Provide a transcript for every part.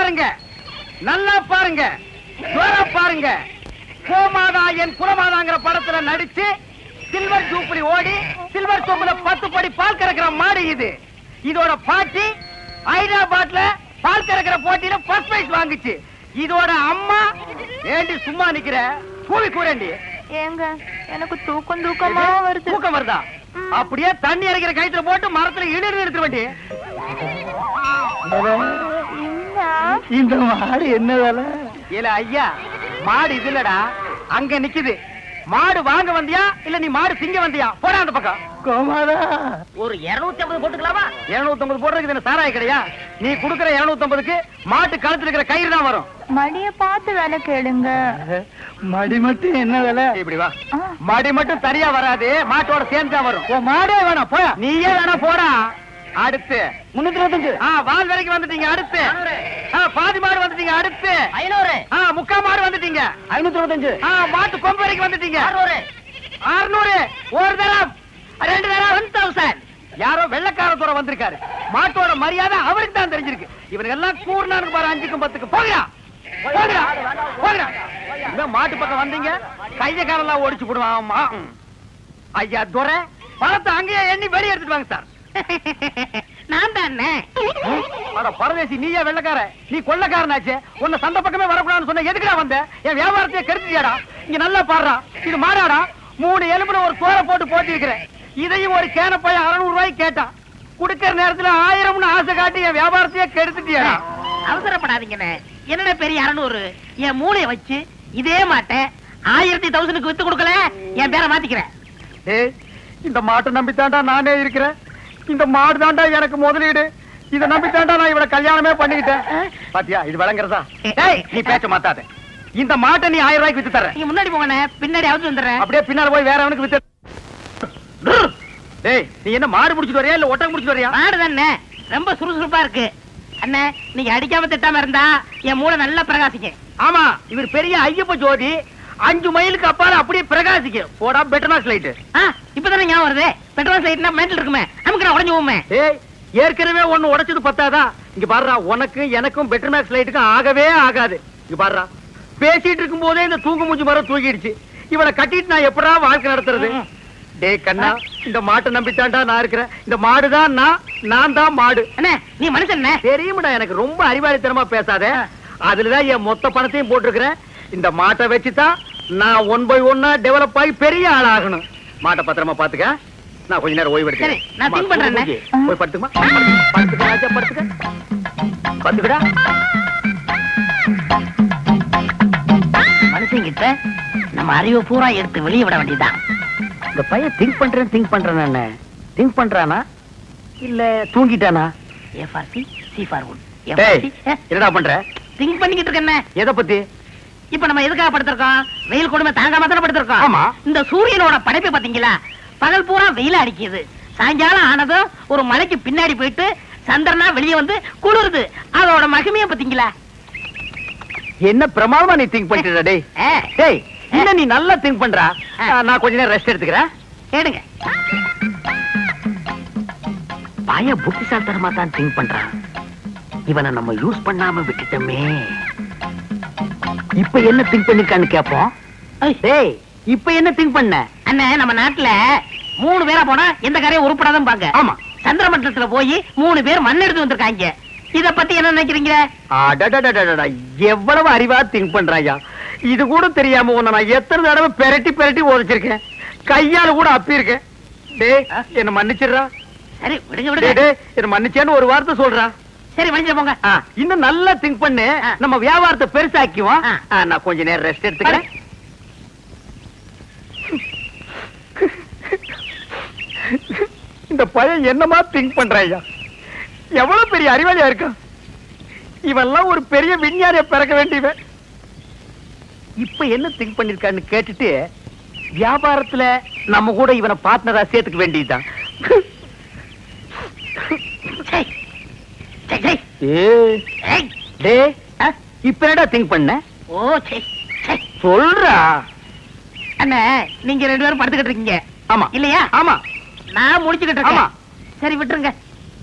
பாருங்க, நல்லா பாருங்க, பாருங்க. கோமாதா என் குலமாதாங்கிற படத்துல நடிச்சு சில்வர் ஜூப்ளி ஓடி சில்வர் சொம்புல 10 படி பால் கறக்கிற மாடு இது. இதோட பாட்டி ஹைதராபாத்ல பால் கறக்கிற போட்டியில ஃபர்ஸ்ட் பிரைஸ் வாங்குச்சு. இதோட அம்மா ஏண்டி சும்மா நிக்கிற, கூவி கூறண்டி. ஏங்க எனக்கு தூக்கமா வருது. தூக்கம் வருதா? அப்படியே தண்ணி இறக்கிற கயித்துல போட்டு மரத்துல இழுத்து எடுத்து வேண்டி. இந்த மாடு என்ன வேலை? இல்ல ஐயா, மாடு இது இல்லடா, அங்க நிக்குது. மாடு வாங்க வந்தியா இல்ல நீ மாடு திங்க வந்தியா? போடா அந்த பக்கம். கோமாதா, ஒரு 250 போட்டுக்கலாமா? 250 போடுறதுக்கு என்ன சாராய கிடையா? நீ குடுக்கற 250க்கு மாட்டு கழுத்துல இருக்கிற கயிறு தான் வரும். மடிய பார்த்து வேலை கேளுங்க. மடி மட்டும் என்ன வேலை? இப்படி வா. மடி மட்டும் தனியா வராது, மாட்டோட சேர்ந்து தான் வரும். மாடே வேணாம், போயா. நீயே வேணா போடா. அடுத்து 325. வால் வரைக்கும் வந்துட்டீங்க. அடுத்து பாதி மாடு வந்துட்டீங்க. அடுத்து 500. முக்கா மாடு வந்துட்டீங்க. 525. மாட்டு கொம்பு வரைக்கும் வந்துட்டீங்க. 600. ஒரு தரம், 2 தரம் 1000. யாரோ வெள்ளக்கார தூரம் வந்திருக்காரு. மாட்டோட மரியாதை அவருக்கு தான் தெரிஞ்சிருக்கு. இவனுக்கு எல்லாம் கூர்னானுக்கு பாரு, 5க்கும் 10க்கும். போகிறா போகிறா போகிறா. இந்த மாட்டு பக்கம் வந்தீங்க, கைய காலெல்லாம் ஓடிச்சு போடுவான். ஐயா துரை, பணத்தை அங்கேயே எண்ணி வெளியே எடுத்துட்டு வாங்க சார். நான் தானே பரதேசி, நீயே வெள்ளக்கார, நீ கொள்ளக்காரனாச்சே. உன்னை சந்த பக்கமே வரக்கூடாதுன்னு சொன்ன, எதுக்குடா வந்த? என் வியாபாரத்தையே கெடுத்துட்டியாடா. இங்க நல்லா பாடுறா, இது மாடாடா. 3 எலும்புல ஒரு தோலை போட்டு போட்டி இருக்கிறேன். இதையும் ஒரு கேன போய் 600 ரூபாய்க்கு கேட்டான். குடுக்கிற நேரத்துல 1000ன்னு ஆசை காட்டி என் வியாபாரத்தையே கெடுத்துட்டியாடா. அவசரப்படாதீங்கண்ணே. என்னடா பெரிய 600? என் மூளைய வச்சு இதே மாட்டேன் 1000 வித்து கொடுக்கல, என் பேரை மாத்திக்கிறேன். இந்த மாட்டை நம்பித்தாண்டா நானே இருக்கிறேன். இந்த மாடு தாண்டா எனக்கு முதலீடு. இதை நம்பித்தாண்டா நான் இவளை கல்யாணமே பண்ணிக்கிட்டேன். பாத்தியா, இது விளங்குறதா? நீ பேச்ச மாத்தாத. இந்த மாட்டை நீ 1000 ரூபாய்க்கு வித்து தர. நீங்க முன்னாடி போங்கண்ணே, பின்னாடி அவுத்து வந்துடுறேன். அப்படியே பின்னால போய் வேற அவனுக்கு வித்து. டேய், நீ என்ன மாடு முடிச்சிட்டு வரியா இல்ல ஒட்டகம் முடிச்சிட்டு வரியா? மாடு தானே, ரொம்ப சுறுசுறுப்பா இருக்கு. அண்ணே, நீங்க அடிக்காம திட்டாம இருந்தா என் மூளை நல்லா பிரகாசிக்கும். ஆமா, இவர் பெரிய ஐயப்ப ஜோதி. 5 மைலுக்கு அப்பால அப்படியே பிரகாசிக்கும். போடா பெட்ரோல் லைட். இப்பதானே ஞாபகம் வருது. பெட்ரோல் லைட்னா மேட்டல் இருக்குமே, நமக்கு நான் உடஞ்சு போமே. ஏய், ஏற்கனவே ஒண்ணு உடைச்சது பத்தாதா? இங்க பாருடா, உனக்கு எனக்கும் பெட்ரோல் லைட்டுக்கும் ஆகவே ஆகாது. இங்க பாருடா, பேசிட்டு இருக்கும் போதே இந்த தூங்கு மூஞ்சி மரம் தூக்கிடுச்சு. இவனை கட்டிட்டு நான் எப்படா வாழ்க்கை நடத்துறது? டேய் கண்ணா, இந்த மாட்டை நம்பித்தாண்டா நான் இருக்கிறேன். இந்த மாடுதான் நான் தான் மாடு. அண்ணே, நீ மனுஷன் தெரியுமாடா, எனக்கு ரொம்ப அறிவாளித்தனமா பேசாத. அதுலதான் என் மொத்த பணத்தையும் போட்டிருக்கிறேன். இந்த மாட்டை வச்சுதான் நான் 1 by 1 டெவலப் ஆகி பெரிய ஆளாகணும். மாட்டை பத்திரமா பாத்துக்க. நான் கொஞ்ச நேரம் ஓய்வு எடுக்கிறேன். நான் திங்க் பண்றேன். போய் படுத்துமா, படுத்துக்க படுத்துக்க படுத்துக்கடா. மனுஷங்கிட்ட நம்ம அறிவை பூரா எடுத்து வெளியே விட வேண்டியதுதான். இந்த பையன் திங்க் பண்றேன் திங்க் பண்றானா இல்ல தூங்கிட்டானா? என்னடா பண்ற? திங்க் பண்ணிக்கிட்டு இருக்கேன். எதை பத்தி? இப்ப நம்ம எதுக்காக படுத்திருக்கோம்? வெயில் கொடுமை தாங்காம தானே படுத்திருக்கோம். ஆமா. இந்த சூரியனோட படைப்பை பாத்தீங்களா? பகல் பூரா வெயில அடிக்குது, சாயங்காலம் ஆனதும் ஒரு மலைக்கு பின்னாடி போயிட்டு சந்திரனா வெளியே வந்து குளிருது. அதோட மகிமையை பாத்தீங்களா? என்ன பிரமாதமா நீ திங்க் பண்ணிட்டு. டேய் டேய், என்ன நீ நல்லா திங்க் பண்றா. நான் கொஞ்ச நேரம் ரெஸ்ட் எடுத்துக்கிறேன். கேடுங்க. பய புத்திசாலித்தனமா தான் திங்க் பண்றான். இவனை நம்ம யூஸ் பண்ணாம விட்டுட்டோமே. இப்ப என்ன திங்க் பண்ணிருக்கான்னு கேப்போம். டேய், இப்ப என்ன திங்க் பண்ண? அண்ணே, நம்ம நாட்டுல 3 பேரா போனா எந்த காரையும் உருப்படாதான் பாங்க. ஆமா. சந்திர மண்டலத்துல போய் 3 பேர் மண் எடுத்து வந்திருக்காங்க. இத பத்தி என்ன நினைக்கிறீங்க? எவ்வளவு அறிவா திங்க் பண்றாயா. இது கூட தெரியாம உன்னை நான் எத்தனை தடவை பெரட்டி உதச்சிருக்கேன். கையால கூட அப்பி இருக்கேன். டேய், என்ன மன்னிச்சிடுறா. சரி விடுங்க விடுங்க. என்ன மன்னிச்சேன்னு ஒரு வார்த்தை சொல்றா. சரி மன்னிச்சு போங்க. இன்னும் நல்லா திங்க் பண்ணு. நம்ம வியாபாரத்தை பெருசாக்குவோம். நான் கொஞ்ச நேரம் ரெஸ்ட் எடுத்துக்கிறேன். இந்த பையன் என்னமா திங்க் பண்றாயா. எவ்வளவு பெரிய அறிவாளியா இருக்கா. இவெல்லாம் ஒரு பெரிய விஞ்ஞானிய பிறக்க வேண்டியவன். இப்ப என்ன திங்க் பண்ணிருக்கான்னு கேட்டுட்டு வியாபாரத்துல நம்ம கூட இவனை பார்ட்னரா சேர்த்துக்க வேண்டியதுதான். இப்ப என்னடா திங்க் பண்ண? சொல்றா. அண்ணே, நீங்க 2 பேரும் படுத்துக்கிட்டு இருக்கீங்க. ஆமா இல்லையா? ஆமா. நான் முடிச்சுக்கிட்டு இருக்கேன். சரி விட்டுருங்க.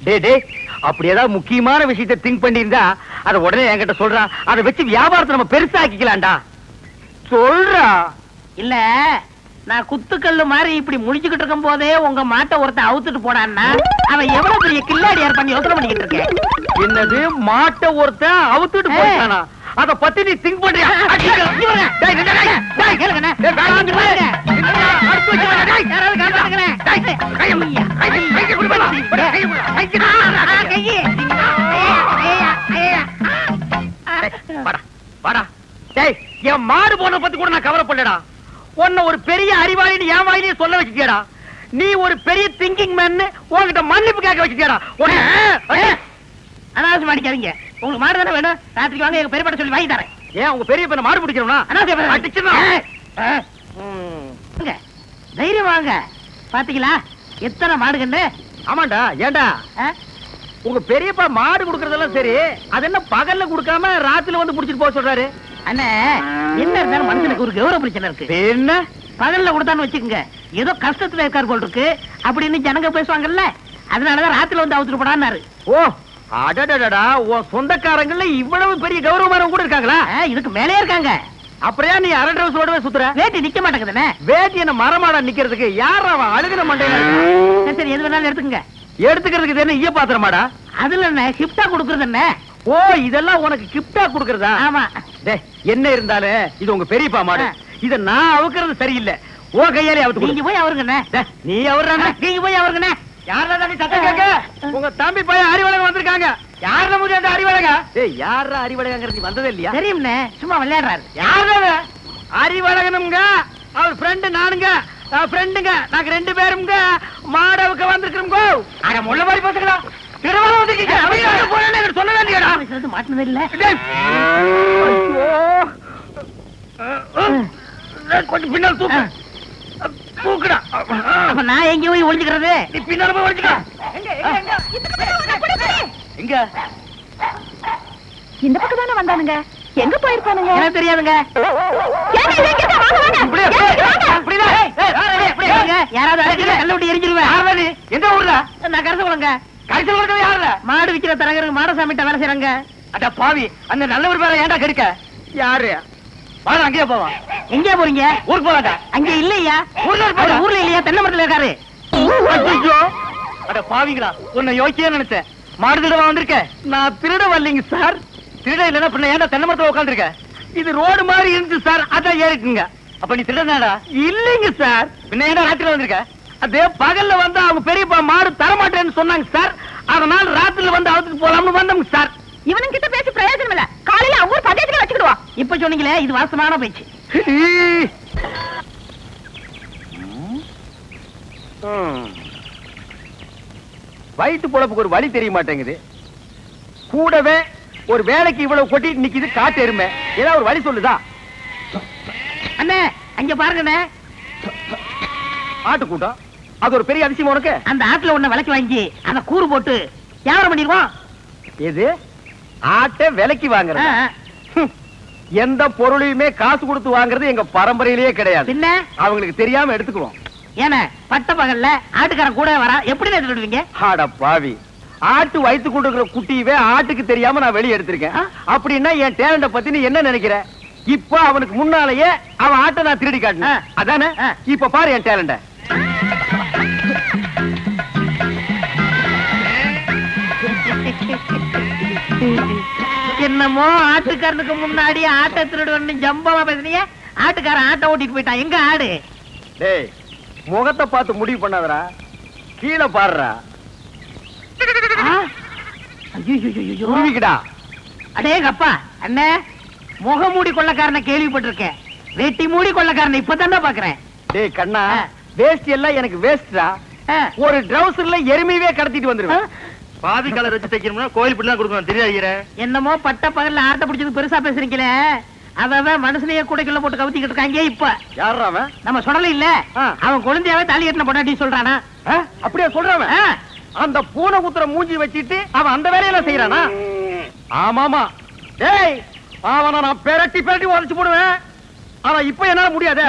டேய் அப்படி ஏதாவது முக்கியமான விஷயத்தை திங்க் பண்ணியிருந்தா அதை உடனே என்கிட்ட சொல்றா. அதை வச்சு வியாபாரத்தை நம்ம பெருசாக்கிக்கலாம்டா. சொல்றா. இல்ல நான் குத்துக்கல்லு மாதிரி இப்படி முடிச்சுக்கிட்டு இருக்கும் போதே உங்க மாட்டை ஒருத்தன் அவுத்துட்டு போனான்னா அவன் எவ்வளவு பெரிய கில்லாடியார் பண்ணி யோசனை பண்ணிக்கிட்டு இருக்கேன். என்னது மாட்டை ஒருத்தன் அவுத்துட்டு போயிட்டானா? அத பத்தி நீ திங்க் பண்றியா? என் மாடு போன பத்தி கூட நான் கவலைப்படலடா. உன்ன ஒரு பெரிய அறிவாளின்னு என் வாயிலே சொல்ல வச்சுட்டியடா. நீ ஒரு பெரிய திங்கிங் மேன் உன்கிட்ட மன்னிப்பு கேட்க வச்சுட்டியடா. அனாவசியம் அடிக்காதீங்க. உங்களுக்கு மாடு தானே வேணும், ராத்திரிக்கு வாங்க, எங்க பெரியப்பட சொல்லி வாங்கி தரேன். ஏன் உங்க பெரிய பையனை மாடு பிடிக்கிறோம்னா தைரியம் வாங்க. பாத்தீங்களா எத்தனை மாடுகண்டு? ஆமாண்டா. ஏண்டா உங்க பெரியப்பா மாடு குடுக்கறதெல்லாம் சரி, அது என்ன பகல்ல குடுக்காம ராத்திரில வந்து புடிச்சிட்டு போக சொல்றாரு? அண்ணே என்ன இருந்தாலும் மனுஷனுக்கு ஒரு கௌரவ பிரச்சனை இருக்கு. என்ன பகல்ல கொடுத்தான்னு வச்சுக்கோங்க, ஏதோ கஷ்டத்துல இருக்கார் போல் இருக்கு அப்படின்னு ஜனங்க பேசுவாங்கல்ல, அதனாலதான் ராத்திரில வந்து அவுத்துட்டு போடான்னாரு. ஓ அடடடடா, உன் சொந்தக்காரங்கள்ல இவ்வளவு பெரிய கௌரவமானவங்க கூட இருக்காங்களா? இதுக்கு மேலே இருக்காங்க. அப்புறம் நீ அரை டிரஸ் சுத்துற? வேட்டி நிக்க மாட்டேங்குதுண்ணே. வேட்டி என்ன மரமாடா நிக்கிறதுக்கு? யார் அவன் அழுகிற மண்டையில? சரி எது வேணாலும் எடுத்துக்கங்க. எடுத்துக்கிறதுக்கு என்ன ஈய பாத்திரமாடா? அதுல என்ன கிஃப்டா கொடுக்கறது என்ன? ஓ இதெல்லாம் உனக்கு கிஃப்டா கொடுக்கறதா? ஆமா. என்ன இருந்தாலும் இது உங்க பெரியப்பா மாடு. இத நான் அவுக்கிறது சரியில்லை. ஓ கையாலே அவுத்து. நீங்க போய் அவருங்கண்ணே. நீ அவர்றானே. நீங்க போய் அவருங்கண்ணே. யாரா நீ சத்தம் கேட்க? உங்க தம்பி பையன் அறிவழகன் வந்திருக்காங்க. யாரா முடி அந்த அறிவழகா? ஏய் யாரா அறிவழகங்கிறது வந்ததே இல்லையா? தெரியும்ண்ணே, சும்மா விளையாடுறாரு. யாரா அறிவழகனுங்க? அவர் ஃப்ரெண்ட் நானுங்க, ஃப்ரெண்டுங்க. நாங்க ரெண்டு பேருங்க மாடவுக்கு வந்திருக்கோங்க. அட முள்ள மாதிரி பேசுங்களா? திருவாரூர் வந்திருக்கீங்க. அவங்க போறேன்னு எனக்கு சொல்லவே இல்லையாடா? சொல்றது மாட்டினது இல்ல. கொஞ்சம் பின்னால் தூக்கு. தூக்குடா. அப்ப நான் எங்க போய் ஒளிஞ்சுக்கிறது? நீ பின்னால போய் ஒளிஞ்சுக்க. எங்க? இந்த பக்கம் தானே வந்தானுங்க. எங்க போயிருப்பானுங்க? எனக்கு தெரியாதுங்க. யாராவது கல்ல விட்டு எரிஞ்சிருவேன். எந்த ஊர்ல? நான் கரச குளங்க. கடைசி ஊர்ல யாருல? மாடு விக்கிற தரகருக்கு மாடசாமிட்ட வேலை செய்யறாங்க. அட பாவி, அந்த நல்ல ஒரு பேரை ஏன்டா கெடுக்க? யாரு? வாங்க அங்கேயே போவோம். எங்க போறீங்க? ஊருக்கு போவாங்க. அங்க இல்லையா? ஊர்ல ஊர்ல இல்லையா? தென்னை மரத்துல இருக்காரு. அட பாவிங்களா, உன்னை யோசிச்சே நினைச்சேன். மாடு திருட வந்திருக்க. நான் திருட வரலைங்க சார். திருட இல்லன்னா பின்ன ஏன்டா தென்னை மரத்துல உட்காந்துருக்க? இது ரோடு மாதிரி இருந்துச்சு சார், அதான் ஏறிக்குங்க. அப்ப நீ திருடனாடா? இல்லைங்க சார். பின்ன ஏன்டா ராத்திரில வந்திருக்க? அதே பகல்ல வந்து அவங்க பெரியப்பா மாடு தரமாட்டேன்னு சொன்னாங்க சார், அதனால ராத்திரில வந்து அவத்துக்கு போலாம்னு வந்தோங்க சார். இவனுங்க கிட்ட பேசி பிரயோஜனம் இல்ல. காலையில அவங்க பதேசத்துல வச்சுக்கிடுவான். இப்ப சொன்னீங்களே இது வாசமான பேச்சு. வயிற்று பொழப்புக்கு ஒரு வழி தெரிய மாட்டேங்குது. கூடவே ஒரு வேலைக்கு இவ்வளவு கொட்டிட்டு நிக்குது காட்டு எருமை. ஏதாவது ஒரு வழி சொல்லுதா? அண்ணே அங்க பாருங்கண்ணே, ஆட்டு கூட்டம். அது ஒரு பெரிய அதிசயம் உனக்கு. அந்த ஆட்டுல ஒண்ணு விலைக்கு வாங்கி அந்த கூறு போட்டு வியாபாரம் பண்ணிடுவோம். எது? ஆட்டை விலைக்கு வாங்குறது? எந்த பொருளையுமே காசு கொடுத்து வாங்குறது எங்க பரம்பரையிலேயே கிடையாது. பின்ன அவங்களுக்கு தெரியாம எடுத்துக்குவோம். ஏன்னா பட்ட பகல்ல ஆட்டுக்காரன் கூட வரா, எப்படி எடுத்துடுவீங்க? ஆட பாவி, ஆட்டு வயிற்று கொண்டு குட்டியவே ஆட்டுக்கு தெரியாம நான் வெளியே எடுத்திருக்கேன். அப்படின்னா என் டேலண்ட பத்தி நீ என்ன நினைக்கிற? இப்ப அவனுக்கு முன்னாலேயே அவன் ஆட்டை நான் திருடி காட்டினேன், அதானே? இப்ப பாரு என் டேலண்ட. என்னமோ ஆட்டுக்காரனுக்கு முன்னாடி ஆட்டை திருடுவன்னு ஜம்பமா பேசுனீங்க. ஆட்டுக்காரன் ஆட்டை ஓட்டிட்டு போயிட்டான். எங்க ஆடு? டேய் முகத்தை பார்த்து முடிவு பண்ணாதடா, கீழே பாருடா. அடேங்கப்பா அண்ணே, முகமூடி கொள்ளக்காரனை கேள்விப்பட்டிருக்கேன், வெட்டி மூடி கொள்ளக்காரனை இப்பதான் பாக்குறேன். டேய் கண்ணா, வேஸ்ட் எல்லாம் எனக்கு வேஸ்டா. ஒரு ட்ரவுசர்ல எருமையே கடத்திட்டு வந்துருவேன். பாதி கலர் வச்சு தைக்கணும்னா கோயில் பிள்ளை கொடுக்கணும் தெரியாது. என்னமோ பட்ட பகல்ல ஆட்டை பிடிச்சது பெருசா பேசுறீங்களே, அவன் மனுஷனையே கூடைக்குள்ள போட்டு கவுத்திக்கிட்டு இருக்காங்க. இப்ப யார் அவன்? நம்ம சொல்லல இல்ல, அவன் குழந்தையாவே தாலி கட்டின பொண்டாட்டி சொல்றானா? அப்படியே சொல்றான். அந்த பூனை குத்துற மூஞ்சி வச்சிட்டு அவன் அந்த வேலையெல்லாம் செய்யறானா? ஆமாமா. டேய் அவனை நான் பெரட்டி பெரட்டி உடைச்சு போடுவேன். ஆனா இப்ப என்னால முடியாது.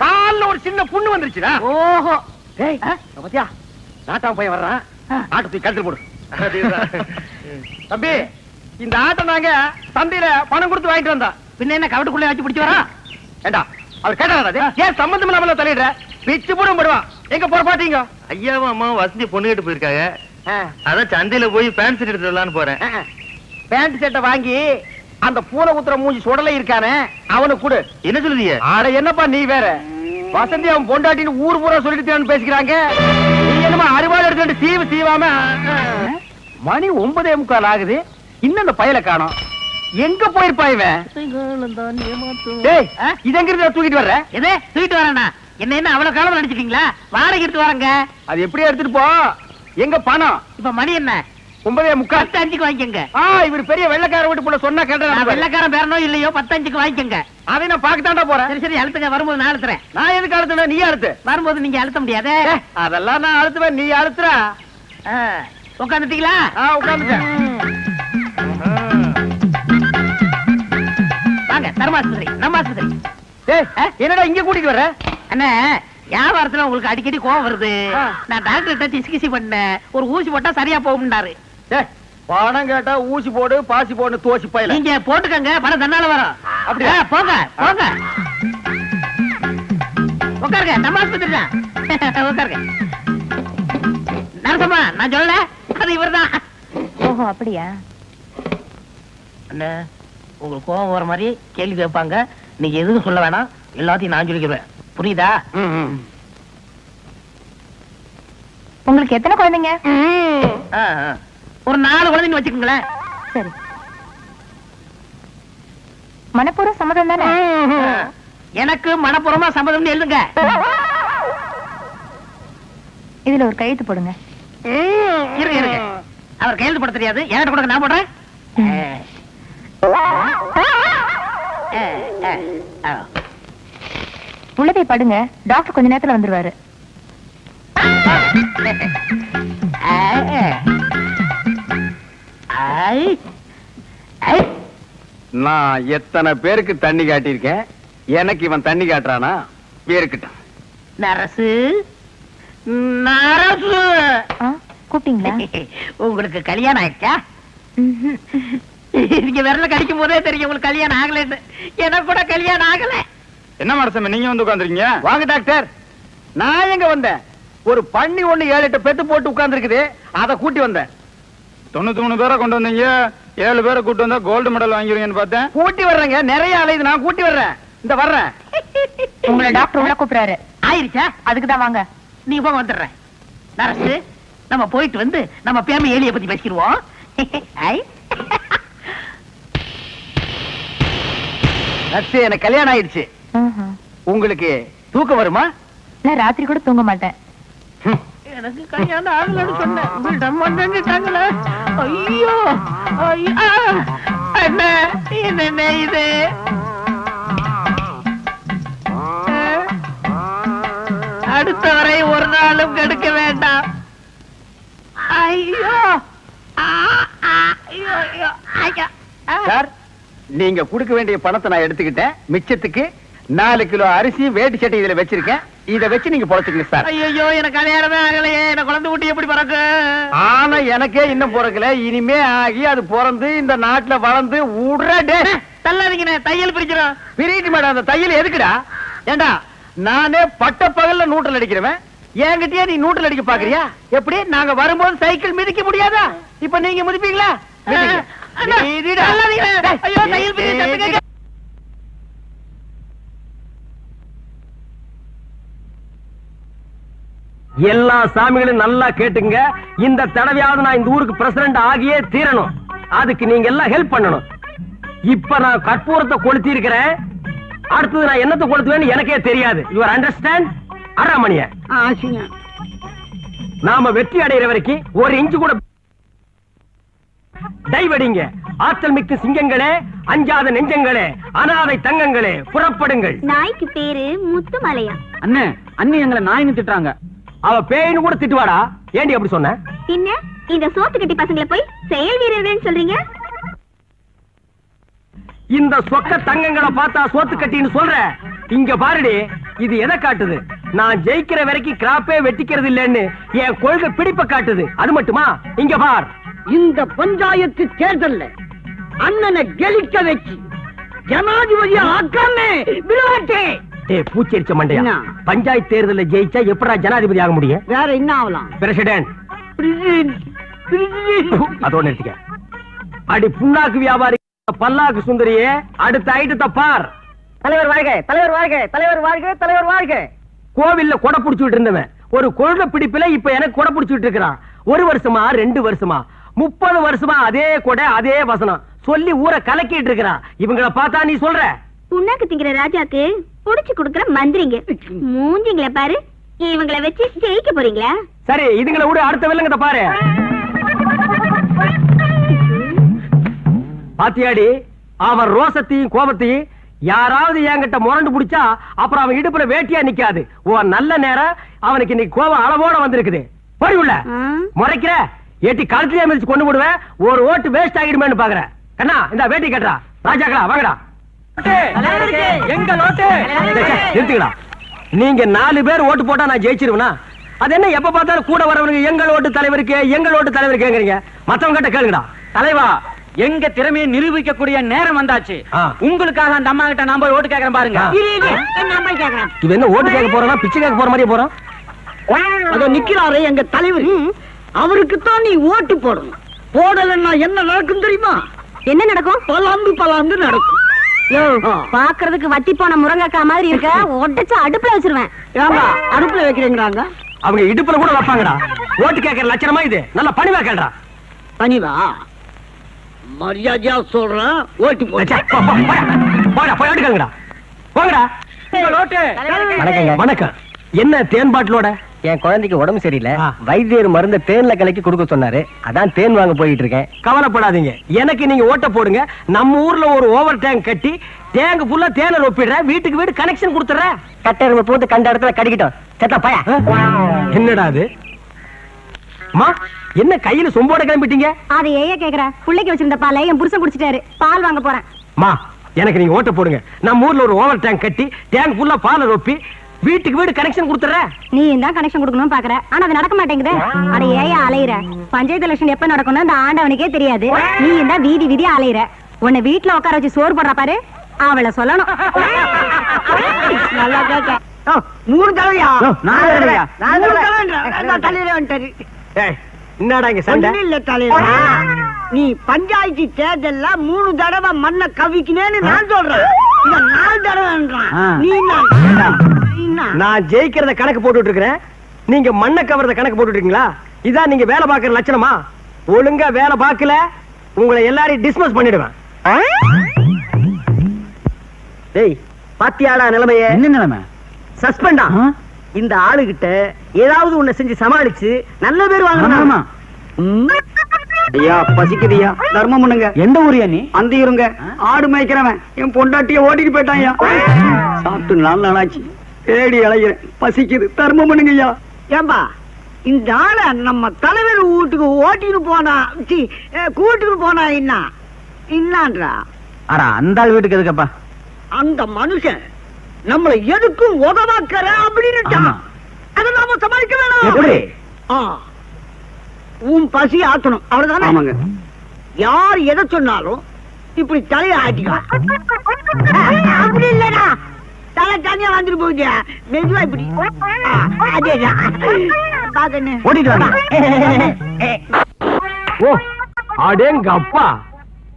கால்ல ஒரு சின்ன புண்ணு வந்துருச்சுடா. ஓஹோ. டேய் பாத்தியா, நாட்டாம பையன் வர்றான். ஆட்டு தூக்கி கழுத்துல போடு. தம்பி இந்த ஆட்டை நாங்க சந்தையில பணம் கொடுத்து வாங்கிட்டு வந்தோம். பின்ன என்ன கவட்டுக்குள்ளே வச்சு பிடிச்சு வரோம்? ஏண்டா அவர் கேட்டாரா? ஏன் சம்பந்தம் இல்லாம தலையிடுற? பிச்சு போடும் போடுவான். எங்க போற பாத்தீங்க? ஐயாவும் அம்மாவும் வசந்தி பொண்ணு கேட்டு போயிருக்காங்க. அதான் சந்தையில போய் பேண்ட் செட் எடுத்து வரலான்னு போறேன். பேண்ட் செட்டை வாங்கி அந்த பூனை குத்துற மூஞ்சி சுடலை இருக்கானே அவனுக்கு கொடு. என்ன சொல்லுதீங்க? ஆட என்னப்பா நீ வேற வசந்தி அவன் பொண்டாட்டின்னு ஊர் பூரா சொல்லிட்டு பேசிக்கிறாங்க. நீ என்னமா அறுவாள் எடுத்து சீவு சீவாம மணி 9:45 ஆகுது. இன்னும் அந்த பயலை காணோம். எங்க போயிருப்பா இவன்? டேய், இது எங்க இருந்து தூக்கிட்டு வர்ற? எதே தூக்கிட்டு வரேன்னா என்ன அவ்வளவு காலம் நடிச்சிட்டீங்களா? வாடகை எடுத்து வரங்க. அது எப்படியா எடுத்துட்டு போ. எங்க பணம்? இப்ப மணி என்ன? 9:45. 10:05 வாங்கிக்கங்க. இவர் பெரிய வெள்ளக்கார வீட்டு போல சொன்னா கேட்டா வெள்ளக்காரன் பேரனோ இல்லையோ 10:05 வாங்கிக்கங்க. அதை நான் பாக்கத்தாண்டா போறேன். சரி சரி அழுத்துங்க. வரும்போது நான் அழுத்துறேன். நான் எதுக்கு அழுத்துவேன்? நீ அழுத்து. வரும்போது நீங்க அழுத்த முடியாதே. அதெல்லாம் நான் அழுத்துவேன். நீ அழுத்துற. உட்காந்துட்டீங்களா? உட்காந்துட்டேன். வாங்க தர்மாஸ்பத்திரி நம்ம ஆஸ்பத்திரி. என்னடா இங்க கூட்டிட்டு வர்ற? அண்ணா வியாபாரத்துல உங்களுக்கு அடிக்கடி கோவம் வருது. நான் டாக்டர்கிட்ட டிஸ்கசி பண்ணேன். ஒரு ஊசி போட்டா சரியா போகும்னாரு. பணம் கேட்டா ஊசி போடு பாசி போடு தோசி பையல. நீங்க போட்டுக்கங்க, பணம் தன்னால வரும். அப்படியா? போங்க போங்க உட்காருங்க. நம்ம ஆஸ்பத்திரி தான். உட்காருங்க. நரசம்மா நான் சொல்லல, அது இவர்தான். ஓஹோ அப்படியா? அண்ணா உங்களுக்கு கோவம் வர மாதிரி கேள்வி கேட்பாங்க. நீங்க எதுவும் சொல்ல வேணாம், எல்லாத்தையும் நான் சொல்லிக்கிறேன். புரியுதா? உங்களுக்கு எத்தனை குழந்தைங்க? ஒரு 4 குழந்தைன்னு வச்சுக்கோங்களேன். சரி. மனப்பூர்வ சம்மதம் தானே? எனக்கு மனப்பூர்வமா சம்மதம்னு எழுதுங்க. இதுல ஒரு கையெழுத்து போடுங்க. இருங்க. அவர் கையெழுத்து போட தெரியாது, என்கிட்ட கொடுங்க, நான் போடுறேன். உள்ளதை படுங்க. டாக்டர் கொஞ்ச நேரத்துல வந்துருவாரு. நான் எத்தனை பேருக்கு தண்ணி காட்டியிருக்கேன். எனக்கு இவன் தண்ணி காட்டுறானா? வேறுக்கிட்டான். நரசு நரசு கூப்பிட்டீங்களா? உங்களுக்கு கல்யாணம் ஆயிடுச்சா? நீங்க விரல கடிக்கும் போதே தெரியும் உங்களுக்கு கல்யாணம் ஆகலன்னு. எனக்கு கூட கல்யாணம் ஆகல. என்ன மரசம் நீங்க வந்து உட்காந்துருக்கீங்க? வாங்க டாக்டர். நான் எங்க வந்தேன்? ஒரு பண்ணி ஒண்ணு 7-8 பெத்து போட்டு உட்கார்ந்து இருக்குது. அதை கூட்டி வந்தேன். 93 பேரை கொண்டு வந்தீங்க. 7 பேரை கூட்டு வந்தா கோல்டு மெடல் வாங்கிருவீங்கன்னு பார்த்தேன். கூட்டி வர்றேங்க. நிறைய அலையுது. நான் கூட்டி வர்றேன். இந்த வர்றேன். உங்களை டாக்டர் உள்ள கூப்பிடுறாரு. ஆயிருச்சா? அதுக்குதான் வாங்க. நீ போக வந்துடுறேன். நரசு நம்ம போயிட்டு வந்து நம்ம பேம ஏலிய பத்தி பேசிடுவோம். எனக்கு கல்யாணம் ஆயிடுச்சு. உங்களுக்கு தூக்கம் வருமா? நான் ராத்திரி கூட தூங்க மாட்டேன். எனக்கு கல்யாணம் ஆகலன்னு சொன்னேன். ஐயோ என்ன இது? அடுத்த வரை ஒரு நாளும் கெடுக்க வேண்டாம். ஐயோ சார், நீங்க கொடுக்க வேண்டிய பணத்தை நான் எடுத்துக்கிட்டேன். மிச்சத்துக்கு 4 கிலோ அரிசி வேட்டி சட்டை இதுல வச்சிருக்கேன். இத வச்சு நீங்க பொழைச்சுக்கங்க சார். ஐயோ எனக்கு கல்யாணமே ஆகலையே. எனக்கு குழந்தை குட்டி எப்படி பிறக்கு? ஆனா எனக்கே இன்னும் பிறக்கல. இனிமே ஆகி அது பிறந்து இந்த நாட்டுல வளர்ந்து உடனே தள்ளாதீங்க. தையல் பிரிக்கிறோம். பிரிட்டு மேடம். அந்த தையல் எதுக்குடா? ஏண்டா நானே பட்ட பகல்ல நூற்றல் அடிக்கிறவன். என்கிட்டயே நீ நூற்றல் அடிக்க பாக்குறியா? எப்படி? நாங்க வரும்போது சைக்கிள் மிதிக்க முடியாதா? இப்ப நீங்க மிதிப்பீங்களா? எல்லா சாமிகளும் நல்லா கேட்டுங்க. இந்த தடவையாவது நான் இந்த ஊருக்கு பிரசிடண்ட் ஆகியே தீரணும். அதுக்கு நீங்க எல்லாம் ஹெல்ப் பண்ணணும். இப்ப நான் கற்பூரத்தை கொளுத்தி இருக்கிறேன். அடுத்தது நான் என்னத்தை கொளுத்துவேன்னு எனக்கே தெரியாது. Your understand? அராமணிய நாம வெற்றி அடைகிற வரைக்கும் 1 இன்ச்சு கூட டைவடிங்க. ஆற்றல் மிக்க சிங்கங்களே, அஞ்சாத நெஞ்சங்களே, அனாதை தங்கங்களே, புறப்படுங்கள். நாய்க்கு பேரு முத்துமலையா? அண்ணே, அண்ணி எங்களை நாயின்னு திட்டுறாங்க. அவ பேயின்னு கூட திட்டுவாடா. ஏண்டி அப்படி சொன்ன? பின்ன இந்த சோத்து கட்டி பசங்களை போய் செயல் வீரர்கள் சொல்றீங்க? இந்த சொக்க தங்கங்களை பார்த்தா சோத்து கட்டின்னு சொல்ற. இங்க பாருடி, இது எதை காட்டுது? நான் ஜெயிக்கிற வரைக்கும் கிராப்பே வெட்டிக்கிறது இல்லன்னு என் கொள்கை பிடிப்ப காட்டுது. அது மட்டுமா? இங்க பார், இந்த பஞ்சாயத்து தேர்தல்ல அண்ணனை கெலிக்க வச்சு ஜனாதிபதி ஆக்காமே விடுவாட்டே. பூச்செரிச்ச மண்டையா, என்ன? பஞ்சாயத்து தேர்தலில் ஜெயிச்சா எப்படா ஜனாதிபதி ஆக முடியும்? வேற என்ன ஆகலாம்? பிரசிடென்ட். அதோட நிறுத்திக்க. அடி புண்ணாக்கு வியாபாரி பல்லாக்கு சுந்தரியே, அடுத்த ஐட்டத்தை பார். தலைவர் வாழ்க, தலைவர் வாழ்க, தலைவர் வாழ்க, தலைவர் வாழ்க. கோவில்ல கொடை புடிச்சுட்டு இருந்தவன் ஒரு கொழுட பிடிப்புல இப்ப எனக்கு கொடை புடிச்சுட்டு இருக்கிறான். 1 வருஷமா 2 வருஷமா 30 வருஷமா அதே கொடை அதே வசனம் சொல்லி ஊரை கலக்கிட்டு இருக்கிறான். இவங்கள பார்த்தா நீ சொல்ற புண்ணாக்கு திங்கிற ராஜாக்கு புடிச்சு குடுக்கற மந்திரிங்க மூஞ்சிங்கள பாரு. இவங்கள வச்சு ஜெயிக்க போறீங்களா? சரி, இதுங்களை விட அடுத்த வில்லங்கத்தை பாரு. பாத்தியாடி, அவன் ரோசத்தையும் கோபத்தையும் யாராவது என்கிட்ட முரண்டு பிடிச்சா அப்புறம் அவன் இடுப்புல வேட்டியா நிக்காது. நல்ல நேரம் அவனுக்கு இன்னைக்கு கோபம் அளவோட வந்திருக்குது. போடி உள்ள முறைக்கிற ஏட்டி கழுத்திலே மிதிச்சு கொண்டு போடுவேன். ஒரு ஓட்டு வேஸ்ட் ஆகிடுமேன்னு பாக்குறேன். கண்ணா, இந்த வேட்டி கட்டுறா. ராஜாக்களா வாங்கடா. எங்க ஓட்டு நிறுத்துக்கடா. நீங்க 4 பேர் ஓட்டு போட்டா நான் ஜெயிச்சிருவேனா? அது என்ன எப்ப பார்த்தாலும் கூட வரவனுக்கு எங்கள் ஓட்டு தலைவருக்கு எங்கள் ஓட்டு தலைவருக்குங்கிறீங்க? மத்தவங்க கிட்ட கேளுங்கடா. தலைவா, எங்க திறமையை நிரூபிக்கக்கூடிய நேரம் வந்தாச்சு. உங்களுக்காக அந்த அம்மா கிட்ட நான் போய் ஓட்டு கேக்குறேன் பாருங்க. இது என்ன ஓட்டு கேட்க போறா, பிச்சை கேட்க போற மாதிரியே போறோம். அதோ நிக்கிறாரு எங்க தலைவர். அவருக்கு தான் நீ ஓட்டு போடணும். போடலன்னா என்ன நடக்கும் தெரியுமா? என்ன நடக்கும்? பலாந்து நடக்கும். பாக்குறதுக்கு வத்தி போன முருங்கக்கா மாதிரி இருக்க. ஒட்டச்சு அடுப்புல வச்சிருவேன். ஏங்க அடுப்புல வைக்கிறீங்கறாங்க? அவங்க இடுப்புல கூட வைப்பாங்கடா. ஓட்டு கேட்கற லட்சணமா இது? நல்ல பணிவா கேளுடா. பணிவா? மரியாதையா சொல்றேன், ஓட்டு போடா. போடா, போய் ஓட்டு கேளுங்கடா. போங்கடா. வணக்கம். என்ன தேன் பாட்டிலோட? என் குழந்தைக்கு உடம்பு சரியில்லை, வைத்தியர் மருந்த தேன்ல கலக்கி கொடுக்க சொன்னாரு. அதான் தேன் வாங்க போயிட்டு இருக்கேன். கவலைப்படாதீங்க, எனக்கு நீங்க ஓட்ட போடுங்க. நம்ம ஊர்ல ஒரு ஓவர் டேங்க் கட்டி டேங்க் ஃபுல்லா தேனை ஒப்பிடுறேன். வீட்டுக்கு வீடு கனெக்ஷன் கொடுத்துறேன். கட்டெருமை போட்டு கண்ட இடத்துல கடிக்கிட்டோம். செத்தா பையா. என்னடா அது? அம்மா, என்ன கையில சொம்போட கிளம்பிட்டீங்க? அது ஏய கேக்குற. புள்ளைக்கு வச்சிருந்த பாலை என் புருஷன் குடிச்சிட்டாரு. பால் வாங்க போறேன். மா, எனக்கு நீங்க ஓட்ட போடுங்க. நம்ம ஊர்ல ஒரு ஓவர் டேங்க் கட்டி டேங்க் ஃபுல்லா பாலை ஒப்பி வீட்டுக்கு வீடு கனெக்ஷன் கொடுத்துறேன். நீ தான் கனெக்ஷன் கொடுக்கணும் பாக்குற, ஆனா அது நடக்க மாட்டேங்குது. அட ஏயா அலையிற? பஞ்சாயத்து எலெக்ஷன் எப்ப நடக்கும்னு அந்த ஆண்டவனுக்கே தெரியாது. நீ தான் வீதி வீதி அலையிற. உன்னை வீட்டுல உட்கார வச்சு சோறு போடுற பாரு, அவளை சொல்லணும். நல்லா கேட்ட. 3 தடவையா? 4 தடவையா? 4 தடவை தலையில வந்துட்டாரு. என்னடா இங்க சண்டை? இல்ல தலைவர், நீ பஞ்சாயத்து தேர்தல்ல 3 தடவை மண்ணை கவிக்கினேன்னு நான் சொல்றேன். 4 தடவைன்றான். நீ நான் ஜெயிக்கிறத கணக்கு போட்டுட்டு இருக்கிறேன், நீங்க மண்ணை கவர்றத கணக்கு போட்டுட்டு இருக்கீங்களா? இதான் நீங்க வேலை பாக்குற லட்சணமா? ஒழுங்கா வேலை பார்க்கல உங்களை எல்லாரையும் டிஸ்மிஸ் பண்ணிடுவேன். டேய், பாத்தியாடா நிலைமைய? என்ன நிலைமை? சஸ்பெண்டா. இந்த ஆளுகிட்ட ஏதாவது ஒண்ணு செஞ்சு சமாளிச்சு நல்ல பேர் வாங்கணும். ஐயா பசிக்குதுயா, தர்மம் பண்ணுங்க. எந்த ஊரியா நீ? அந்த இருங்க. ஆடு மேய்க்கிறவன் என் பொண்டாட்டிய ஓட்டிட்டு போயிட்டான். சாப்பிட்டு 4 நாளாச்சு, தேடி அலைகிறேன். பசிக்குது, தர்மம் பண்ணுங்க ஐயா. ஏம்பா, இந்த ஆளை நம்ம தலைவர் வீட்டுக்கு ஓட்டிட்டு போனா கூட்டிட்டு போனா என்னன்றா? அந்த ஆள் வீட்டுக்கு எதுக்கப்பா? அந்த மனுஷன் நம்மளை எதுக்கும் உதவாக்கற அப்படின்னு அதை நாம சமாளிக்க வேணாம். உன் பசி ஆத்தணும், அவ்வளவுதானே? ஆமாங்க. யார் எதை சொன்னாலும் இப்படி தலையை ஆட்டிக்கலாம். அப்படி இல்லடா, தலை தனியா வந்துட்டு போகுது. மெதுவா இப்படி ஓ அடேங்க அப்பா.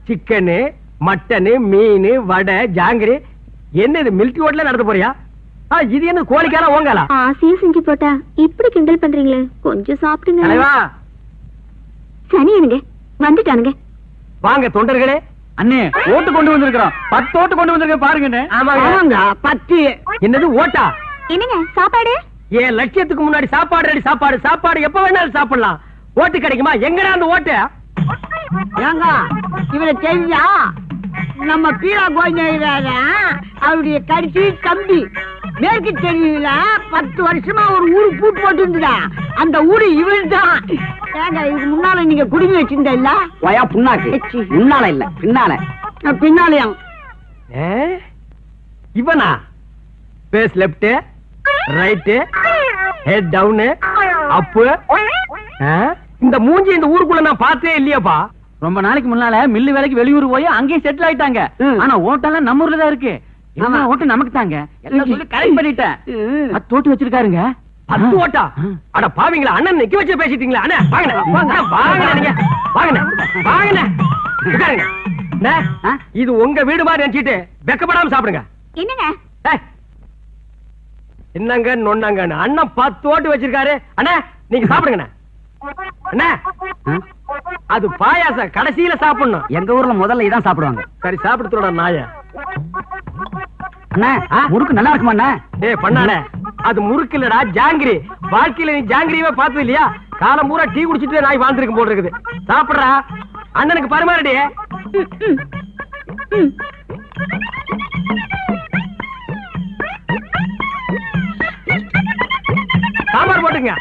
சிக்கனு, மட்டனு, மீன், வடை, ஜாங்கிரி. என்ன இது மில்கி ஹோட்டல்ல நடத்த போறியா? இது என்ன கோழிக்காரா ஓங்காலா? ஆசையா செஞ்சு போட்டா இப்படி கிண்டல் பண்றீங்களே, கொஞ்சம் சாப்பிடுங்க. தலைவா, சனியனுங்க வந்துட்டானுங்க. வாங்க தொண்டர்களே. அண்ணே, ஓட்டு கொண்டு வந்திருக்கிறோம். 10 ஓட்டு கொண்டு வந்திருக்க பாருங்க. ஆமாங்க, 10. என்னது ஓட்டா? என்னங்க சாப்பாடு? என் லட்சியத்துக்கு முன்னாடி சாப்பாடு ரெடி. சாப்பாடு சாப்பாடு எப்ப வேணாலும் சாப்பிடலாம். ஓட்டு கிடைக்குமா? எங்கடா அந்த ஓட்டு? ஏங்க இவரை தெரிஞ்சா நம்ம பீரா கோயில அவருடைய கடைசி தம்பி மேற்கு தெரியல 10 வருஷமா ஒரு ஊரு பூட்டு போட்டு இருந்துடா. அந்த ஊரு இவன் தான். ஏங்க இதுக்கு முன்னால நீங்க குடிமை வச்சிருந்த இல்ல? வயா புண்ணாக்கு. முன்னால இல்ல, பின்னால. பின்னாலயா? இவனா? Face left, right, head down, up. இந்த மூஞ்சி இந்த ஊருக்குள்ள நான் பார்த்தே இல்லையாப்பா. ரொம்ப நாளைக்கு முன்னால மில்லு வேலைக்கு வெளியூர் போய் அங்கேயே செட்டில் ஆயிட்டாங்க. ஆனா ஓட்டெல்லாம் நம்ம ஊர்ல தான் இருக்கு. எல்லா ஓட்டு நமக்கு தாங்க. எல்லாம் சொல்லி கரெக்ட் பண்ணிட்டேன். 10 ஓட்டு வச்சிருக்காருங்க. 10 ஓட்டா? அட பாவீங்களா, அண்ணன் நிக்க வச்சு பேசிட்டீங்களா? அண்ணா வாங்க வாங்க நீங்க வாங்க வாங்க உட்காருங்க. இது உங்க வீடு மாதிரி நினைச்சிட்டு வெக்கப்படாம சாப்பிடுங்க. என்னங்க என்னங்க நொன்னாங்க? அண்ணன் 10 ஓட்டு வச்சிருக்காரு. அண்ணா நீங்க சாப்பிடுங்க. அண்ணா அது பாயாசம் கடைசியில சாப்பிடணும். எங்க ஊர்ல முதல்ல இதான் சாப்பிடுவாங்க. சரி சாப்பிடுறோட நாய. அண்ணா முறுக்கு நல்லா இருக்குமா அண்ணா? ஏய் பண்ணானே, அது முறுக்கு இல்லடா, ஜாங்கிரி. வாழ்க்கையில நீ ஜாங்கிரியவே பார்த்தது இல்லையா? காலம் பூரா டீ குடிச்சிட்டு நாய் வாழ்ந்துருக்கும் போல இருக்குது. சாப்பிடுறா, அண்ணனுக்கு பரிமாறடி. சாம்பார் போட்டுங்க.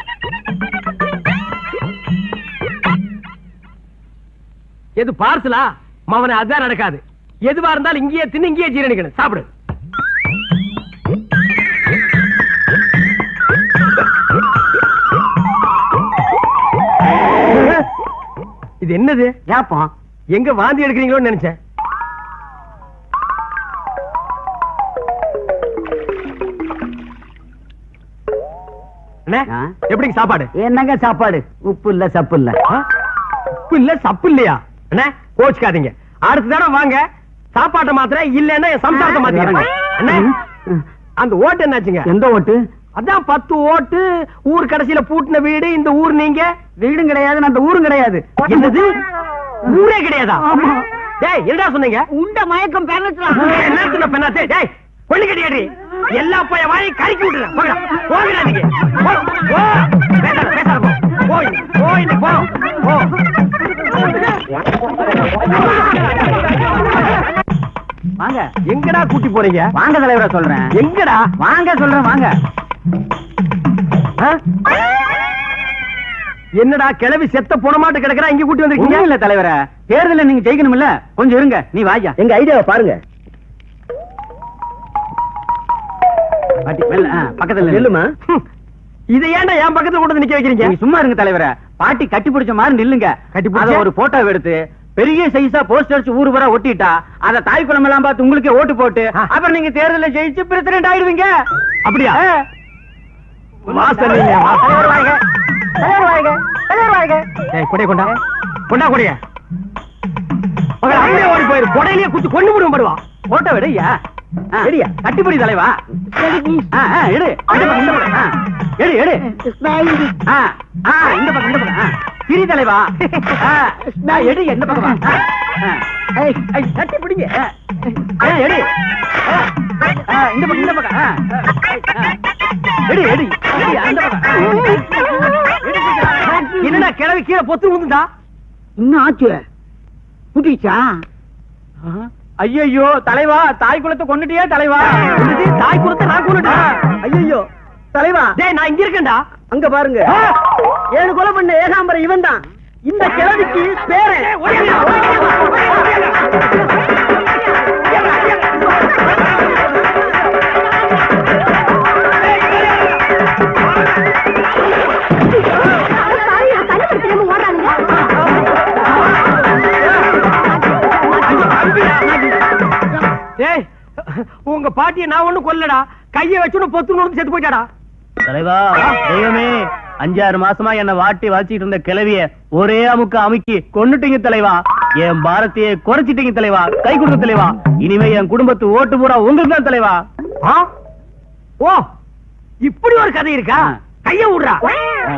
எது பார்சலா? மவனை அதான் நடக்காது. எதுவா இருந்தாலும் இங்கேயே தின்னு இங்கேயே ஜீரணிக்கணும். சாப்பிடு. இது என்னது? ஏப்பம் எங்க வாந்தி எடுக்கிறீங்களோன்னு நினைச்சேன். எப்படி சாப்பாடு? என்னங்க சாப்பாடு? உப்பு இல்ல சப்பு இல்ல. உப்பு இல்ல சப்பு இல்லையா? அண்ணா கோச்சுக்காதீங்க. அடுத்த தடவை வாங்க, சாப்பாட்டை மாத்திர இல்லன்னா என் சம்சாரத்தை மாத்திக்கிறேன். அந்த ஓட்டு என்னாச்சுங்க? எந்த ஓட்டு? அதான் 10 ஓட்டு. ஊர் கடைசியில பூட்டின வீடு இந்த ஊர். நீங்க வீடும் கிடையாது, அந்த ஊரும் கிடையாது. என்னது? ஊரே கிடையாதா? டேய் என்னடா சொன்னீங்க? உண்ட மயக்கம் என்ன சொன்ன பெண்ணாத்தே? டேய் கொள்ளி கட்டியாடி எல்லா போய வாயை கறிக்கி விட்டுறேன். போங்கடா நீங்க. பேசாத போ. வாங்க. எங்கடா கூட்டி போறீங்க? வாங்க தலைவரா சொல்றேன். எங்கடா? வாங்க சொல்றேன் வாங்க. என்னடா கிளவி செத்த போன மாட்டு கிடக்குறா, இங்க கூட்டி வந்திருக்கீங்க? இல்ல தலைவர, தேர்தல நீங்க ஜெயிக்கணும்ல, கொஞ்சம் இருங்க. நீ வாயா, எங்க ஐடியாவை பாருங்க. பக்கத்துல நில்லுமா. இதை ஏன்டா என் பக்கத்துல கொண்டு நிக்க வைக்கிறீங்க? நீங்க சும்மா இருங்க தலைவர. பாட்டி கட்டி பிடிச்ச மாதிரி நில்லுங்க. கட்டி ஒரு போட்டோ எடுத்து பெரிய சைஸா போஸ்டர்ஸ் ஊரு வர ஒட்டிட்டா அத தாய் குளம் எல்லாம் பார்த்து உங்களுக்கே ஓட்டு போட்டு அப்புறம் நீங்க தேர்தலில் ஜெயிச்சு பிரசிடென்ட் ஆயிடுவீங்க. அப்படியா? கொண்டா கொடைய ஓடி போயிரு. கொடையிலேயே குத்தி கொண்டு முடியும் படுவா. போட்டோ விடையா? கட்டிப்பிடி தலைவா. எடு எடு எடு. இந்த பக்கம் இந்த பக்கம் சிரி தலைவா. எடு எந்த பக்கம் கட்டி பிடிங்க. எடு இந்த பக்கம் இந்த பக்கம் எடு எடு அந்த பக்கம். என்னடா கிளவி கீழே பொத்து விழுந்துட்டா? இன்னும் ஆச்சு குட்டிச்சா? ஐயோ தலைவா, தாய் குலத்தை கொண்டுட்டியா தலைவா? தாய் குலத்தை நான் கொண்டுட்டேன். ஐயோ தலைவா, டேய் நான் இங்க இருக்கேன்டா. அங்க பாருங்க, 7 கொலை பண்ண ஏகாம்பரம் இவன் தான். இந்த கிழவிக்கு பேரு உங்க பாட்டியை நான் ஒண்ணு கொல்லடா. கையை வச்சுன்னு பொத்து நுழைஞ்சு செத்து போயிட்டாடா. தலைவா, தெய்வமே, 5-6 மாசமா என்ன வாட்டி வளர்ச்சிட்டு இருந்த கிளவிய ஒரே அமுக்க அமுக்கி கொன்னுட்டீங்க தலைவா. என் பாரத்தையே குறைச்சிட்டீங்க தலைவா. கை கொடுங்க தலைவா. இனிமே என் குடும்பத்து ஓட்டு பூரா உங்களுக்கு தான் தலைவா. ஓ, இப்படி ஒரு கதை இருக்கா? கைய விடுறா.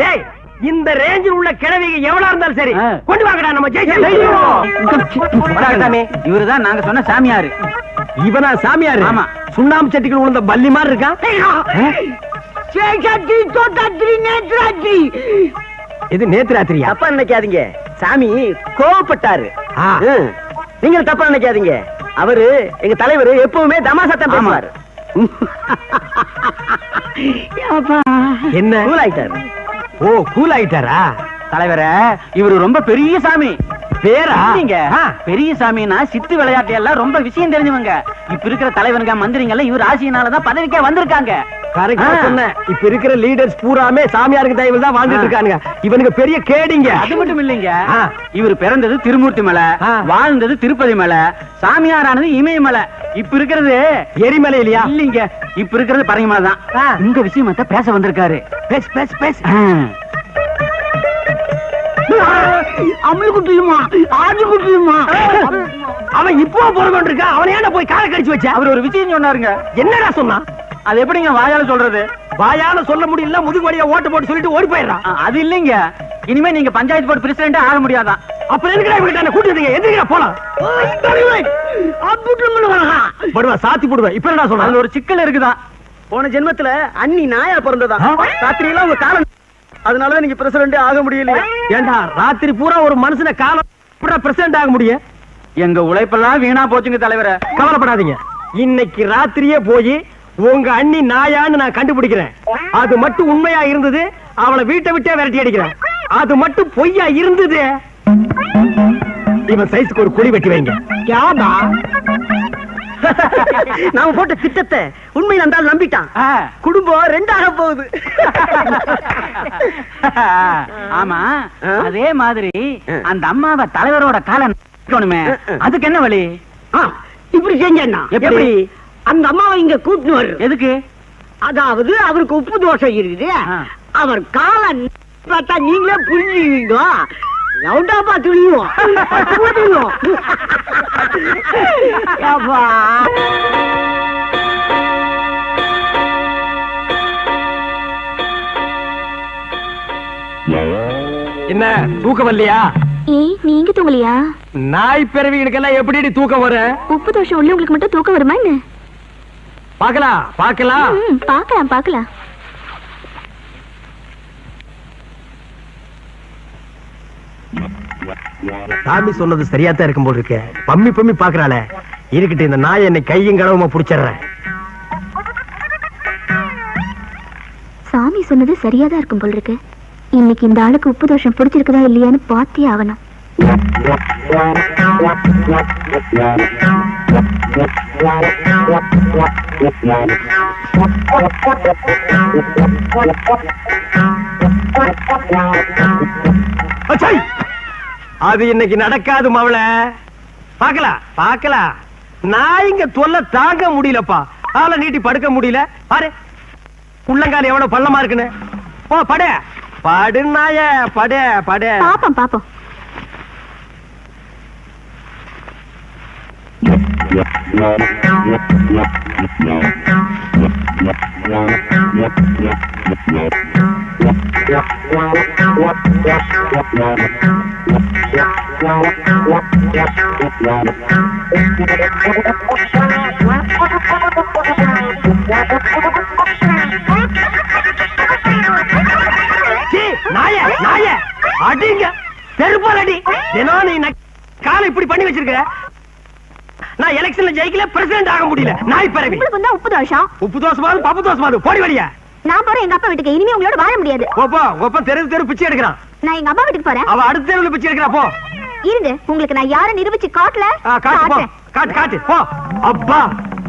டேய், இந்த ரேஞ்சில் உள்ள கிழவிங்க எவ்வளவு இருந்தாலும் சரி கொண்டு வாங்கடா. நம்ம ஜெயிச்சு இவருதான் நாங்க சொன்ன சாமியாரு. இவனா சாமியாரு? ஆமா. சுண்ணாம்பு சட்டிகள் உள்ள பல்லி மாதிரி இருக்கா? இது நேத்து ராத்திரியா? தப்பா நினைக்காதீங்க, சாமி கோவப்பட்டாரு. நீங்க தப்பா நினைக்காதீங்க, அவரு எங்க தலைவர் எப்பவுமே தமாசத்தான் பேசுவாரு. என்ன கூல் ஆயிட்டாரு? ஓ, கூல் ஆயிட்டாரா? தலைவர, இவரு ரொம்ப பெரிய சாமி. பேரா? பெரிய சாமினா சித்து விளையாட்டு எல்லாம் ரொம்ப விஷயம் தெரிஞ்சவங்க. இப்ப இருக்கிற தலைவனுங்க மந்திரிங்க எல்லாம் இவர் ஆசியினாலதான் பதவிக்கே வந்திருக்காங்க. கரெக்டா சொன்ன. இப்ப இருக்கிற லீடர்ஸ் பூராமே சாமியாருக்கு தயவுல தான் வாழ்ந்துட்டு இருக்கானுங்க. இவனுக்கு பெரிய கேடிங்க. அது மட்டும் இல்லைங்க, இவர் பிறந்தது திருமூர்த்தி மலை, வாழ்ந்தது திருப்பதி மலை, சாமியாரானது இமயமலை. இப்ப இருக்கிறது எரிமலை இல்லையா? இல்லீங்க, இப்ப இருக்கிறது பரங்கிமலை தான். உங்க விஷயமா பேச வந்திருக்காரு. பேஸ் பேஸ் பேஸ். அவன் இப்போ போறவன் இருக்கா. அவன் ஏன்டா போய் காலை கடிச்சு வச்ச? அவர் ஒரு விஷயம் சொன்னாருங்க. என்னடா சொன்னா? அது எப்படிங்க வாயால சொல்றது? வாயால சொல்ல முடியல, முதுகு வழியா ஓட்டு போட்டு சொல்லிட்டு ஓடி போயிடுறான். அது இல்லைங்க, இனிமே நீங்க பஞ்சாயத்து போர்டு பிரசிடென்ட் ஆக முடியாதான். அப்புறம் எதுக்குடா இவங்க கூட்டிட்டு எதுக்குடா போலாம்? படுவா சாத்தி போடுவேன். இப்ப என்னடா சொல்ற? அதுல ஒரு சிக்கல் இருக்குதான். போன ஜென்மத்துல அண்ணி நாயா பிறந்ததா. ராத்திரி எல்லாம் உங்க காலம், அதனாலதான் நீங்க பிரசிடென்ட் ஆக முடியலையா? ஏண்டா ராத்திரி பூரா ஒரு மனுஷனை காலம் பிரசிடென்ட் ஆக முடியும்? எங்க உழைப்பெல்லாம் வீணா போச்சுங்க தலைவரை. கவலைப்படாதீங்க, இன்னைக்கு ராத்திரியே போய் உங்க அண்ணி நாயான்னு நான் கண்டுபிடிக்கிறேன். அது மட்டும் உண்மையா இருந்தது, அவளை வீட்டை விட்டே விரட்டி அடிக்கிறேன். அது மட்டும் பொய்யா இருந்தது, இவன் சைஸ்க்கு ஒரு குழி வெட்டி வைங்க. நாம போட்ட திட்டத்தை உண்மையில் அந்த நம்பிட்டான். குடும்பம் ரெண்டாக போகுது. ஆமா, அதே மாதிரி அந்த அம்மாவை தலைவரோட காலம் நிக்கணுமே, அதுக்கு என்ன வழி? இப்படி செஞ்சா எப்படி? அந்த அம்மாவை இங்க கூட்டினு எதுக்கு? அதாவது அவருக்கு உப்பு தோஷம் இருக்குது. அவர் காலம் பார்த்தா நீங்களே புரிஞ்சுவீங்க. லவுண்டாப்பா துணியும் என்ன தூக்கம் வரலையா? நீங்க தூங்கலையா? நாய் பிறவிகளுக்கெல்லாம் எப்படி தூக்கம் வரும்? உப்பு தோஷம் உள்ளவங்களுக்கு மட்டும் தூக்கம் வருமா என்ன? பாக்கலாம் பாக்கலாம் பாக்கலாம் பாக்கலாம். சாமி சொன்னது சரியாத்தான் இருக்கும் போல் இருக்கு. பம்மி பம்மி பாக்குறாள. இருக்கட்டு, இந்த நாயை என்னை கையும் கடவுமா புடிச்சிடுறேன். சாமி சொன்னது சரியாதான் இருக்கும் போல் இருக்கு. இன்னைக்கு இந்த ஆளுக்கு உப்பு தோஷம் பிடிச்சிருக்குதா இல்லையான்னு பார்த்தே ஆகணும். அது இன்னைக்கு நடக்காது மவள. பாக்கலாம் பாக்கலாம். நான் இங்க தொல்லை தாங்க முடியலப்பா. ஆளை நீட்டி படுக்க முடியல. பாரு உள்ளங்கால எவ்வளவு பள்ளமா இருக்குன்னு. போ படு படு நாய படு படு. பாப்போம் பாப்போம். நாய நாய அடிங்க, செருப்பால் அடி. தினம் நீ காலை இப்படி பண்ணி வச்சிருக்க. நான் எலெக்ஷன்ல ஜெயிக்கல, பிரசிடென்ட் ஆக முடியல. நாய் பரவி. உப்பு தோஷம். உப்பு தோசமாவது பப்பு தோசமாவது போடி வழியா. நான் போறேன் எங்க அப்பா வீட்டுக்கு. இனிமே உங்களோட வாழ முடியாது. போப்போ ஒப்ப தெரு தெரு பிச்சை எடுக்கிறான். நான் எங்க அப்பா வீட்டுக்கு போறேன். அவ அடுத்த தெருவுல பிச்சை எடுக்கிறா. போ இருங்க, உங்களுக்கு நான் யாரை நிரூபிச்சு காட்டல. காட்டு போ, காட்டு காட்டு போ. அப்பா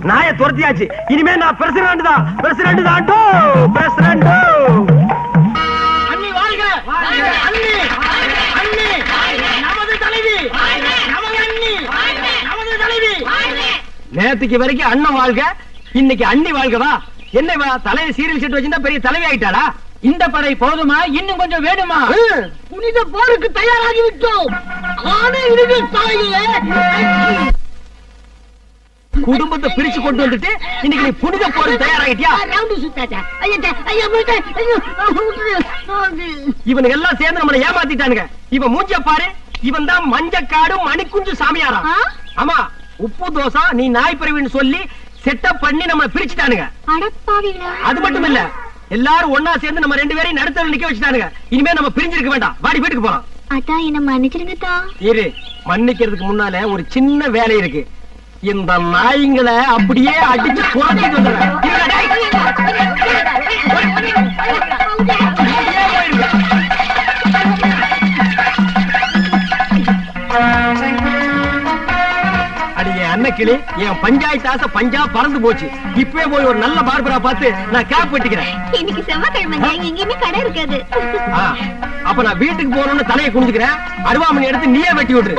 நாய துரத்தியாச்சு. இனிமே நான் பிரசிடென்ட் தான். பிரசிடென்ட் தான். பிரசிடென்ட். அண்ணி வாழ்க! அண்ணி! அண்ணி! நமது தலைவி! நமது அண்ணி! நமது தலைவி! நேத்துக்கு வரைக்கும் அண்ணன் வாழ்க, இன்னைக்கு அண்ணி வாழ்கவா? என்ன தலையை சீரியல் செட் வச்சிருந்தா பெரிய தலைவி ஆயிட்டாளா? இந்த படை போதுமா? இன்னும் கொஞ்சம் வேணுமா? புனித போருக்கு தயாராகி விட்டோம். குடும்பத்தை பிரிச்சு கொண்டு வந்துட்டு இன்னைக்கு நீ புனித போருக்கு தயாராகிட்டியா? இவனுக்கு எல்லாம் சேர்ந்து நம்மளை ஏமாத்திட்டானுங்க. இவன் மூஞ்ச பாரு. இவன் தான் மஞ்சக்காடு மணிக்குஞ்சு சாமியாரா. ஆமா, உப்பு தோசை நீ நாய் பிறவின்னு சொல்லி செட்டப் பண்ணி நம்ம பிரிச்சுட்டானுங்க. அது மட்டும் இல்ல, எல்லாரும் ஒன்னா சேர்ந்து நம்ம ரெண்டு பேரையும் நடுத்தர நிக்க வச்சுட்டானுங்க. இனிமே நம்ம பிரிஞ்சிருக்க வேண்டாம். வாடி வீட்டுக்கு போறோம். அதான் என்ன மன்னிச்சிடுங்க தான். இரு, மன்னிக்கிறதுக்கு முன்னால ஒரு சின்ன வேலை இருக்கு. இந்த நாய்களை அப்படியே அடிச்சு புறத்திட்டு வந்துடுறேன். அடியே கிளி, என் பஞ்சாயத்து ஆசை பஞ்சா பறந்து போச்சு. இப்பவே போய் ஒரு நல்ல பார்பரா பார்த்து நான் கேப் வெட்டிக்கிறேன். இன்னைக்கு செவ்வாய்க்கிழமை எங்கேயுமே கடை இருக்காது. அப்ப நான் வீட்டுக்கு போகணும்னு தலையை குனிஞ்சுக்கிறேன். அருவாமணி எடுத்து நீயே வெட்டி விட்டுரு.